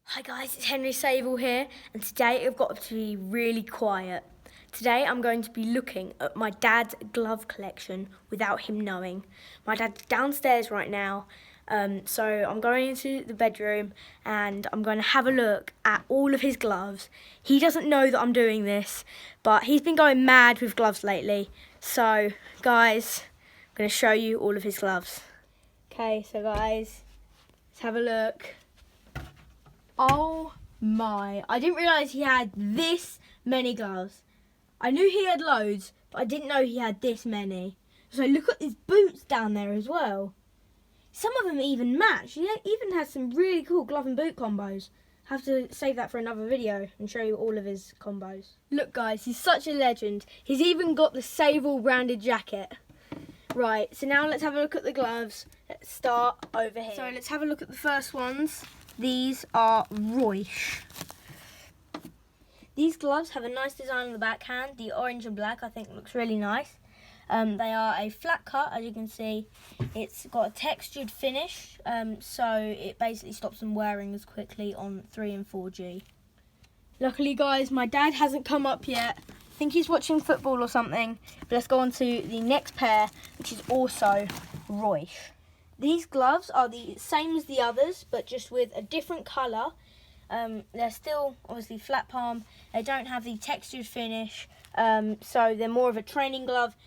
Hi guys, it's Henry Sable here, and today I've got to be really quiet. Today I'm going to be looking at my dad's glove collection without him knowing. My dad's downstairs right now, so I'm going into the bedroom and I'm going to have a look at all of his gloves. He doesn't know that I'm doing this, but he's been going mad with gloves lately. So guys, I'm going to show you all of his gloves. Okay, so guys, let's have a look. Oh my, I didn't realise he had this many gloves. I knew he had loads, but I didn't know he had this many. So look at his boots down there as well. Some of them even match. He even has some really cool glove and boot combos. Have to save that for another video and show you all of his combos. Look guys, he's such a legend. He's even got the Sable branded jacket. Right, so now let's have a look at the gloves. Let's start over here. So let's have a look at the first ones. These are Reusch. These gloves have a nice design on the backhand. The orange and black I think looks really nice. They are a flat cut, as you can see. It's got a textured finish, so it basically stops them wearing as quickly on 3 and 4G. Luckily guys, my dad hasn't come up yet. I think he's watching football or something. But let's go on to the next pair, which is also Reusch. These gloves are the same as the others, but just with a different colour. They're still obviously flat palm. They don't have the textured finish, so they're more of a training glove.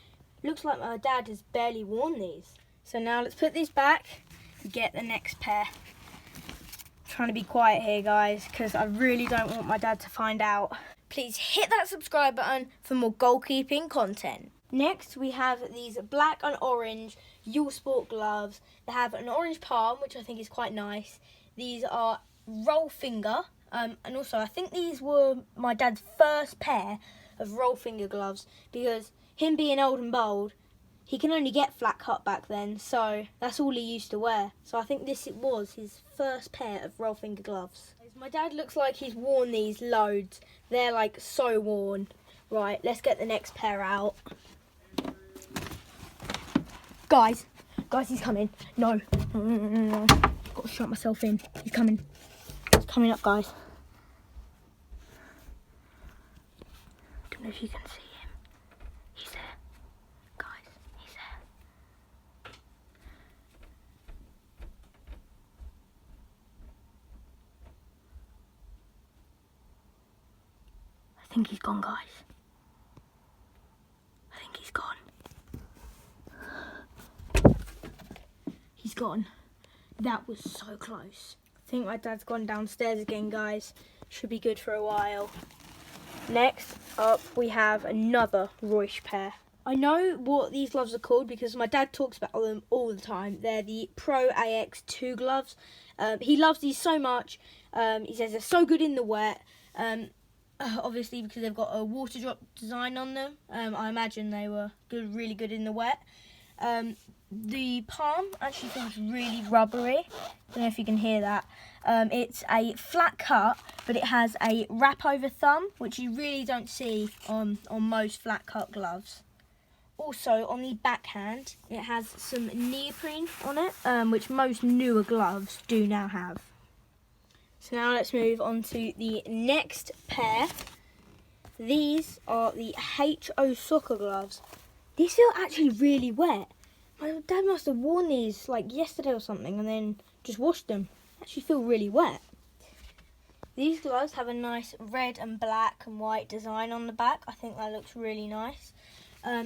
Looks like my dad has barely worn these. So now let's put these back and get the next pair. I'm trying to be quiet here guys, because I really don't want my dad to find out. Please hit that subscribe button for more goalkeeping content. Next, we have these black and orange Uhlsport gloves. They have an orange palm, which I think is quite nice. These are roll finger, and also I think these were my dad's first pair of roll finger gloves, because him being old and bald, he can only get flat cut back then, so that's all he used to wear. So I think this was his first pair of roll finger gloves. My dad looks like he's worn these loads. They're like so worn. Right, let's get the next pair out. Guys, he's coming. No. Got to shut myself in. He's coming. He's coming up, guys. Don't know if you can see him. He's there. Guys, he's there. I think he's gone, guys. I think he's gone. He's gone. That was so close. I think my dad's gone downstairs again, guys. Should be good for a while. Next up, we have another Reusch pair. I know what these gloves are called because my dad talks about them all the time. They're the Pro AX2 gloves. He loves these so much. He says they're so good in the wet. Obviously because they've got a water drop design on them. I imagine they were really good in the wet. The palm actually feels really rubbery. I don't know if you can hear that. It's a flat cut, but it has a wrap over thumb, which you really don't see on most flat cut gloves. Also, on the backhand, it has some neoprene on it, which most newer gloves do now have. So now let's move on to the next pair. These are the HO Soccer gloves. These feel actually really wet. My dad must have worn these like yesterday or something and then just washed them. Actually feel really wet. These gloves have a nice red and black and white design on the back. I think that looks really nice.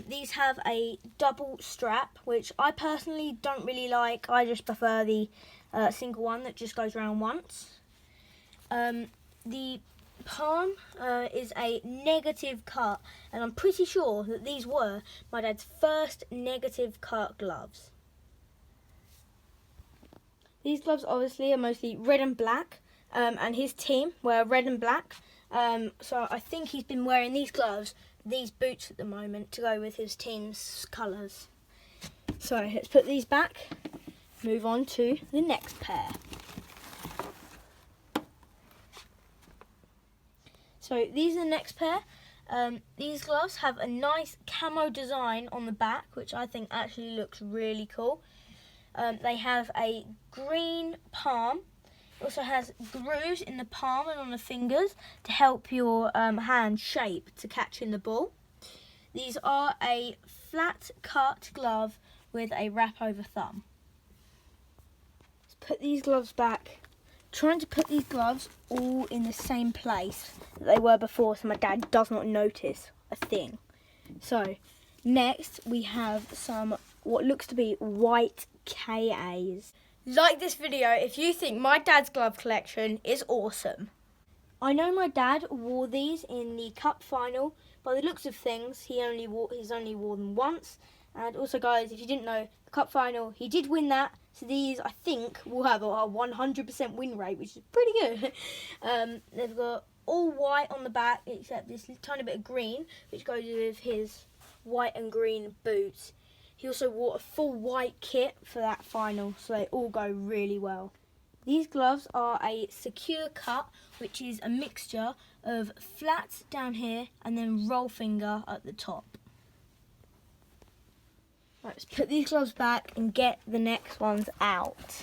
These have a double strap, which I personally don't really like. I just prefer the single one that just goes around once. The palm is a negative cut, and I'm pretty sure that these were my dad's first negative cut gloves. These gloves obviously are mostly red and black, and his team wear red and black, so I think he's been wearing these gloves, these boots at the moment, to go with his team's colours. So let's put these back, move on to the next pair. So these are the next pair. These gloves have a nice camo design on the back, which I think actually looks really cool. They have a green palm It also has grooves in the palm and on the fingers to help your hand shape to catching the ball. These are a flat cut glove with a wrap over thumb. Let's put these gloves back. Trying to put these gloves all in the same place that they were before so my dad does not notice a thing. So next we have some what looks to be white KAs. Like this video if you think my dad's glove collection is awesome. I know my dad wore these in the cup final. By the looks of things, he's only wore them once. And also, guys, if you didn't know, the cup final, he did win that. So these, I think, will have a 100% win rate, which is pretty good. They've got all white on the back, except this tiny bit of green, which goes with his white and green boots. He also wore a full white kit for that final, so they all go really well. These gloves are a secure cut, which is a mixture of flat down here and then roll finger at the top. Right, let's put these gloves back and get the next ones out.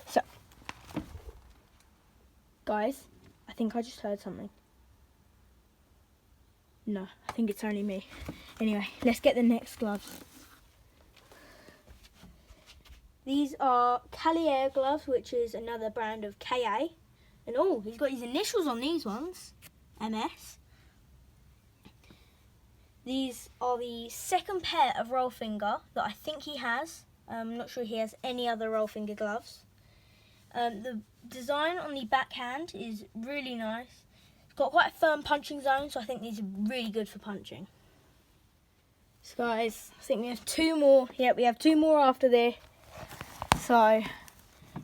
So, guys, I think I just heard something. No, I think it's only me. Anyway, let's get the next gloves. These are Calier gloves, which is another brand of KA. And oh, he's got his initials on these ones. MS. These are the second pair of roll finger that I think he has. I'm not sure he has any other roll finger gloves. The design on the backhand is really nice. It's got quite a firm punching zone, so I think these are really good for punching. So guys, I think we have two more. Yeah, we have two more after this. So,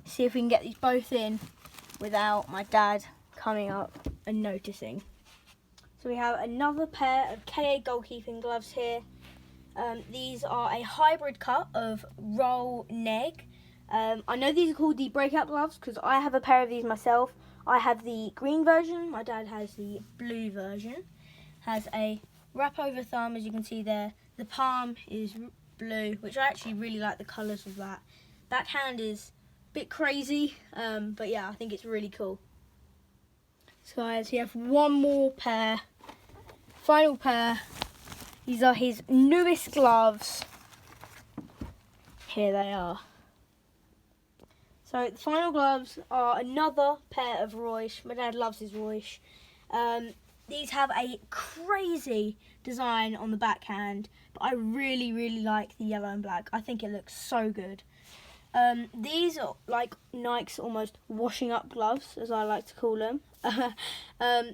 see if we can get these both in without my dad coming up and noticing. So we have another pair of KA goalkeeping gloves here. These are a hybrid cut of roll neg. I know these are called the breakout gloves because I have a pair of these myself. I have the green version, my dad has the blue version. Has a wrap over thumb, as you can see there. The palm is blue, which I actually really like the colours of that. Backhand is a bit crazy, but yeah, I think it's really cool. So guys, we have one more pair, final pair. These are his newest gloves. Here they are. So the final gloves are another pair of Reusch. My dad loves his Reusch. These have a crazy design on the backhand, but I really, really like the yellow and black. I think it looks so good. These are like Nike's almost washing up gloves, as I like to call them.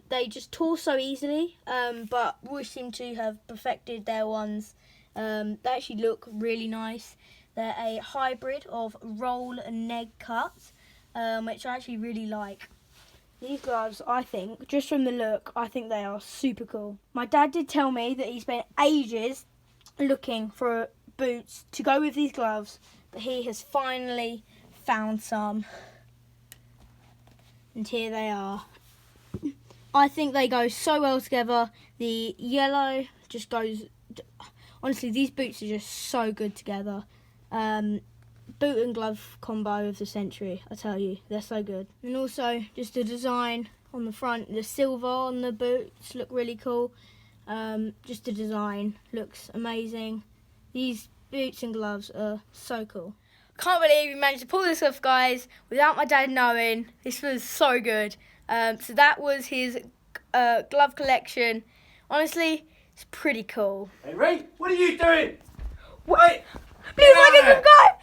They just tore so easily, but Reusch seem to have perfected their ones. They actually look really nice. They're a hybrid of roll and neg cuts, which I actually really like. These gloves, I think, just from the look, I think they are super cool. My dad did tell me that he spent ages looking for boots to go with these gloves, but he has finally found some. And here they are. I think they go so well together. The yellow just goes... Honestly, these boots are just so good together. Boot and glove combo of the century, I tell you. They're so good. And also, just the design on the front. The silver on the boots look really cool. Just the design looks amazing. These boots and gloves are so cool. Can't believe we managed to pull this off, guys, without my dad knowing. This was so good. So that was his glove collection. Honestly, it's pretty cool. Hey, Ray, what are you doing? What? Please like and subscribe!